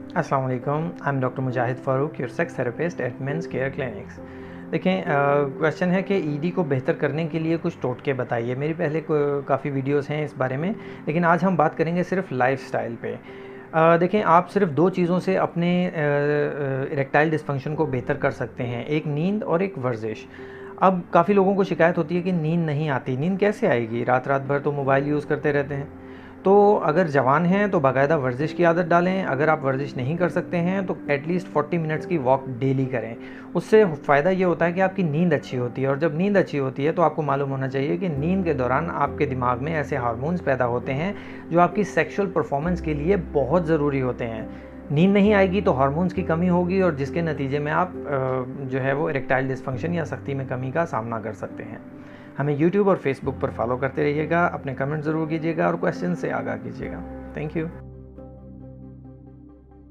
अस्सलाम वालेकुम, I am doctor Mujahid Farooq, your sex therapist at men's care clinics. देखें, question है कि ईडी को बेहतर करने के लिए कुछ टोटके बताइए। मेरी पहले काफ़ी वीडियोस हैं इस बारे में, लेकिन आज हम बात करेंगे सिर्फ लाइफस्टाइल पे। देखें, आप सिर्फ दो चीज़ों से अपने इरेक्टाइल डिस्फंक्शन को बेहतर कर सकते हैं, एक नींद और एक वर्जिश। अब काफ़ी लोगों को शिकायत होती है कि नींद नहीं आती। नींद कैसे आएगी? रात रात भर तो मोबाइल यूज़ करते रहते हैं। तो अगर जवान हैं तो बाकायदा वर्जिश की आदत डालें। अगर आप वर्जिश नहीं कर सकते हैं तो एटलीस्ट 40 मिनट्स की वॉक डेली करें। उससे फ़ायदा ये होता है कि आपकी नींद अच्छी होती है, और जब नींद अच्छी होती है तो आपको मालूम होना चाहिए कि नींद के दौरान आपके दिमाग में ऐसे हार्मोन्स पैदा होते हैं जो आपकी सेक्सुअल परफॉर्मेंस के लिए बहुत ज़रूरी होते हैं। नींद नहीं आएगी तो हार्मोन्स की कमी होगी, और जिसके नतीजे में आप जो है वो इरेक्टाइल डिस्फंक्शन या सख्ती में कमी का सामना कर सकते हैं। हमें यूट्यूब और फेसबुक पर फॉलो करते रहिएगा, अपने कमेंट ज़रूर कीजिएगा और क्वेश्चन से आगाह कीजिएगा। Thank you.